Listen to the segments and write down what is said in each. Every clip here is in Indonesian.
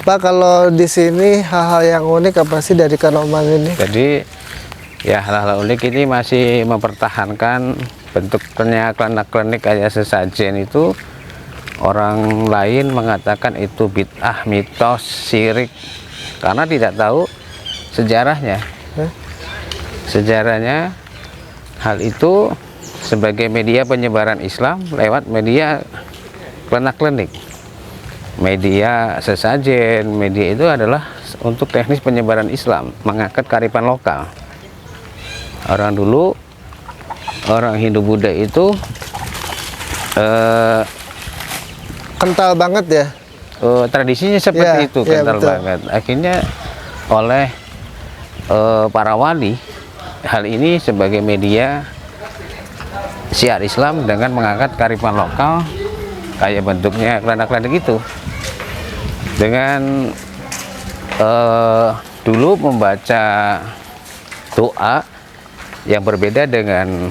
Pak, kalau di sini hal-hal yang unik apa sih dari Kanoman ini? Jadi ya hal-hal unik ini masih mempertahankan bentuknya klenik-klenik kayak sesajen itu. Orang lain mengatakan itu bid'ah, mitos, syirik karena tidak tahu sejarahnya. Sejarahnya hal itu sebagai media penyebaran Islam lewat media klenik-klenik. Media sesajen, media itu adalah untuk teknis penyebaran Islam, mengangkat kearifan lokal. Orang dulu, orang Hindu Buddha itu Kental banget ya? tradisinya seperti Ya, itu, ya, kental betul. banget. Akhirnya oleh para wali, hal ini sebagai media syiar Islam dengan mengangkat kearifan lokal, kayak bentuknya klenik-klenik itu. Dengan dulu membaca doa yang berbeda dengan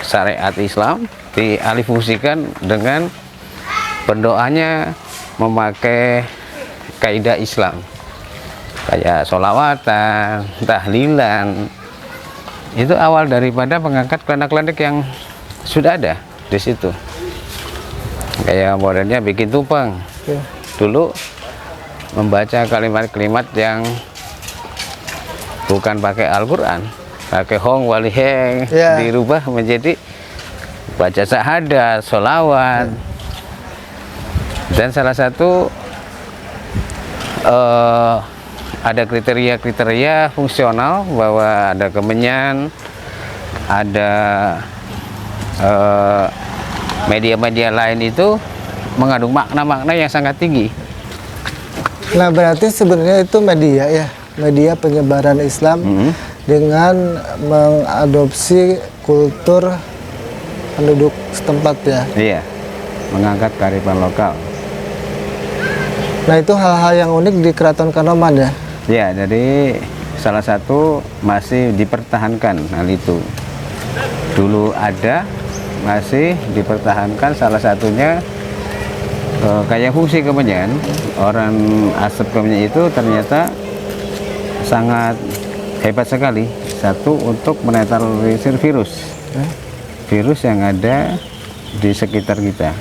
syariat Islam, dialihfungsikan dengan pendoanya memakai kaidah Islam, kayak sholawatan, tahlilan. Itu awal daripada mengangkat klenik-klenik yang sudah ada di situ. Kayak modelnya bikin tumpeng. Ya. Dulu membaca kalimat-kalimat yang bukan pakai Al-Quran, pakai hong wali heng, Ya. dirubah menjadi baca syahadat, sholawat. Dan salah satu ada kriteria-kriteria fungsional bahwa ada kemenyan, ada media-media lain itu mengandung makna-makna yang sangat tinggi. Nah, berarti sebenarnya itu media ya, media penyebaran Islam dengan mengadopsi kultur penduduk setempat ya. Iya, mengangkat kearifan lokal. Nah, itu hal-hal yang unik di Keraton Kanoman ya. Ya, jadi salah satu masih dipertahankan hal itu. Dulu ada, masih dipertahankan, salah satunya kayak fungsi kemenyan. Orang asap kemenyan itu ternyata sangat hebat sekali. Satu, untuk menetralisir virus. Virus yang ada di sekitar kita.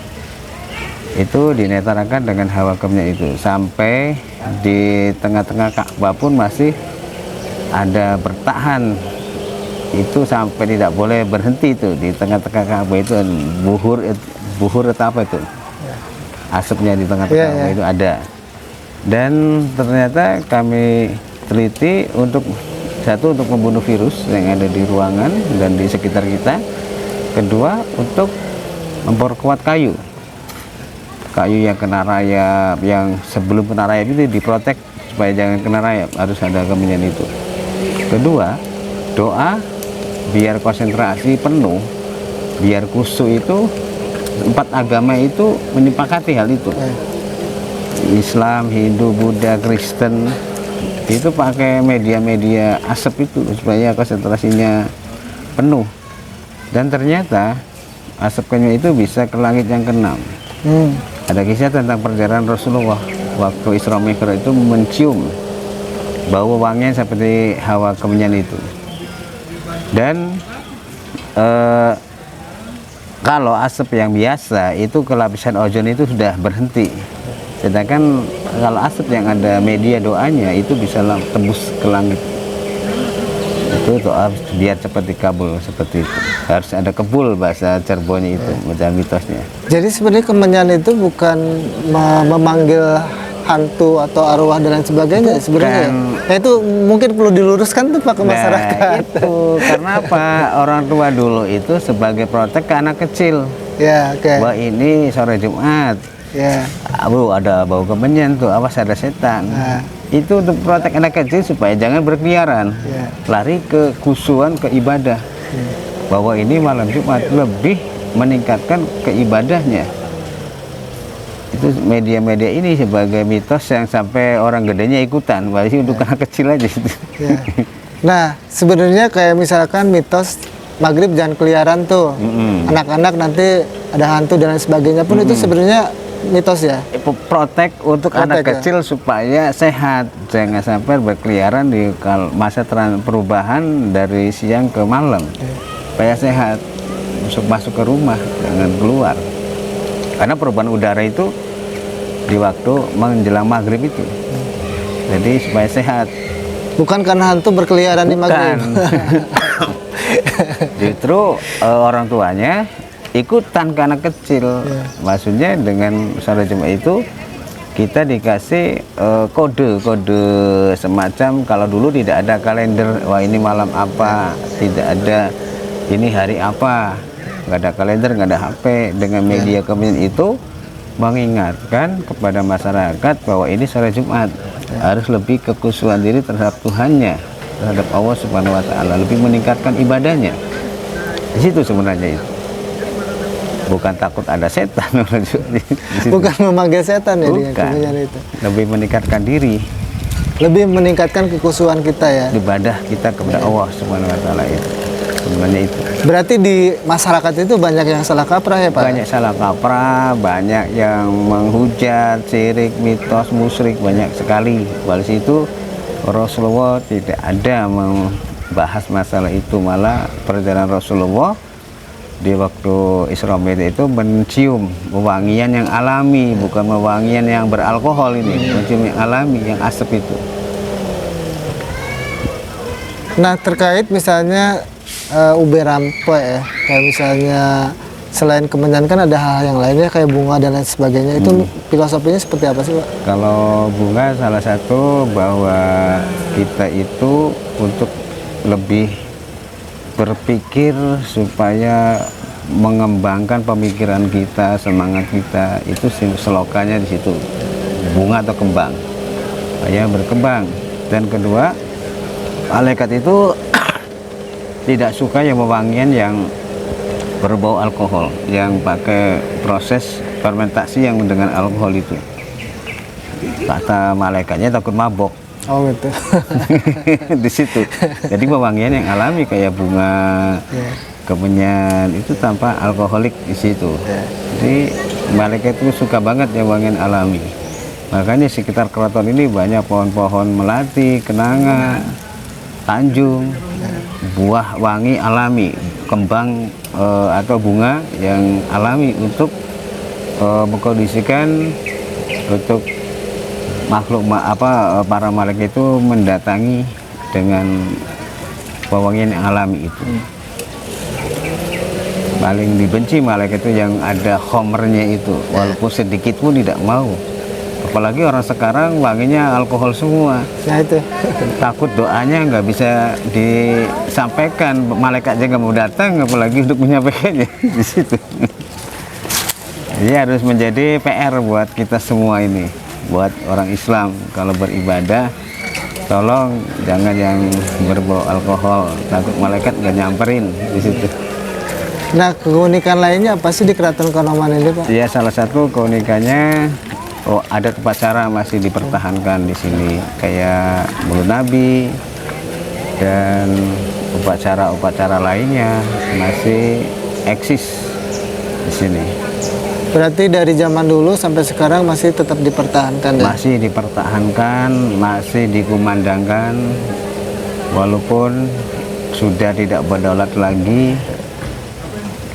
Itu dinetralkan dengan hawa kemenyan itu. Sampai di tengah-tengah Ka'bah pun masih ada bertahan. Itu sampai tidak boleh berhenti itu di tengah-tengah Ka'bah itu, buhur atau apa itu, asapnya di tengah-tengah Ka'bah itu ada. Dan ternyata kami teliti untuk satu, untuk membunuh virus yang ada di ruangan dan di sekitar kita. Kedua, untuk memperkuat kayu yang kena rayap, yang sebelum kena rayap itu diprotek supaya jangan kena rayap, harus ada kemenyan itu. Kedua, doa biar konsentrasi penuh, biar khusyuk. Itu empat agama itu menyepakati hal itu. Islam, Hindu, Buddha, Kristen itu pakai media-media asap itu supaya konsentrasinya penuh. Dan ternyata asap kemenyan itu bisa ke langit yang keenam. Ada kisah tentang perjalanan Rasulullah waktu Isra Mi'raj itu mencium bau wangian seperti hawa kemenyan itu. Dan kalau asap yang biasa itu ke lapisan ozon itu sudah berhenti. Sedangkan kalau asap yang ada media doanya itu bisa tembus ke langit. Itu doa biar cepat dikabul, seperti itu. Harus ada kebul bahasa Cirebonnya itu, macam mitosnya. Jadi sebenarnya kemenyan itu bukan memanggil hantu atau arwah dan lain sebagainya sebenarnya. Nah, itu mungkin perlu diluruskan tuh Pak ke masyarakat. Nah, itu karena apa? Orang tua dulu itu sebagai protek ke anak kecil. Ya, oke. Bahwa ini sore Jumat. Ya. Bro, ada bau kemenyan tuh, awas ada setan. Itu untuk protek anak kecil supaya jangan berkeliaran. Lari ke khusyuan, ke ibadah. Bahwa ini malam Jumat lebih meningkatkan keibadahnya. Itu media-media ini sebagai mitos yang sampai orang gedenya ikutan, berarti untuk anak kecil aja gitu. Nah, sebenarnya kayak misalkan mitos maghrib jangan keliaran tuh, anak-anak nanti ada hantu dan lain sebagainya pun itu sebenarnya mitos ya. Protek untuk anak Protek, ya? kecil supaya sehat, jangan sampai berkeliaran di masa perubahan dari siang ke malam, supaya sehat, masuk ke rumah, jangan keluar, karena perubahan udara itu di waktu menjelang maghrib itu, jadi supaya sehat. Bukan karena hantu berkeliaran di maghrib. Justru orang tuanya ikutan ke anak kecil. Maksudnya dengan sholat Jumat itu kita dikasih kode-kode semacam, kalau dulu tidak ada kalender, wah ini malam apa, tidak ada ini hari apa, nggak ada kalender, nggak ada HP. Dengan media kemudian itu mengingatkan kepada masyarakat bahwa ini sholat Jumat, harus lebih kekhusyuan diri terhadap Tuhannya, terhadap Allah Subhanahu wa Ta'ala, lebih meningkatkan ibadahnya. Di situ sebenarnya itu. Bukan takut ada setan. Bukan memanggil setan ya, dia Bukan. kemudian itu. Lebih meningkatkan diri, Lebih meningkatkan kekhusyuan kita ya. ibadah kita kepada Allah Subhanahu wa Ta'ala itu. Sebenarnya itu. Berarti di masyarakat itu banyak yang salah kaprah ya Pak? Banyak salah kaprah, banyak yang menghujat, syirik, mitos, musyrik, banyak sekali. Wal situ Rasulullah tidak ada membahas masalah itu, malah perjalanan Rasulullah di waktu Isra Mi'raj itu mencium wewangian yang alami, bukan wewangian yang beralkohol ini, mencium yang alami, yang asap itu. Nah terkait misalnya ube rampe ya, kayak misalnya selain kemenyan kan ada hal yang lainnya kayak bunga dan lain sebagainya, itu filosofinya seperti apa sih Pak? Kalau bunga salah satu bahwa kita itu untuk lebih berpikir supaya mengembangkan pemikiran kita, semangat kita, itu selokanya di situ, bunga atau kembang, supaya berkembang. Dan kedua, malaikat itu tidak suka yang wewangian yang berbau alkohol, yang pakai proses fermentasi yang dengan alkohol itu. Kata malaikatnya takut mabok. Oh gitu. Di situ. Jadi wewangian yang alami kayak bunga, kemenyan itu tanpa alkoholik di situ. Jadi malaikat itu suka banget yang wewangian alami. Makanya sekitar keraton ini banyak pohon-pohon melati, kenanga, tanjung, buah wangi alami, kembang atau bunga yang alami untuk mengkondisikan untuk makhluk para malaikat itu mendatangi dengan wewangian yang alami itu. Paling dibenci malaikat itu yang ada khomernya itu, walaupun sedikit pun tidak mau. Apalagi orang sekarang wanginya alkohol semua. Nah itu. Takut doanya nggak bisa disampaikan, malaikat aja nggak mau datang, apalagi untuk menyampaikannya di situ. Jadi harus menjadi PR buat kita semua ini, buat orang Islam kalau beribadah, tolong jangan yang berbau alkohol, takut malaikat nggak nyamperin di situ. Nah keunikan lainnya apa sih di Keraton Kanoman ini Pak? Ya salah satu keunikannya, adat upacara masih dipertahankan di sini, kayak Maulid Nabi dan upacara-upacara lainnya masih eksis di sini. Berarti dari zaman dulu sampai sekarang masih tetap dipertahankan ya? Masih dipertahankan, masih dikumandangkan, walaupun sudah tidak berdaulat lagi,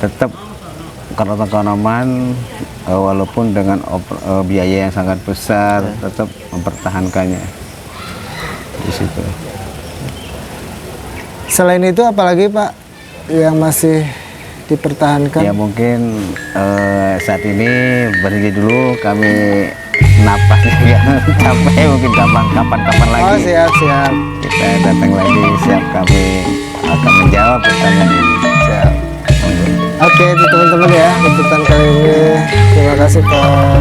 tetap Keraton Kanoman walaupun dengan biaya yang sangat besar tetap mempertahankannya di situ. Selain itu apalagi Pak yang masih dipertahankan? Ya mungkin saat ini berhenti dulu, kami napasnya nggak capek, mungkin kapan-kapan lagi. Oh siap. Kita datang lagi, siap, kami akan menjawab pertanyaan ini. Siap. Oke teman-teman ya, liputan kali ini terima kasih Pak.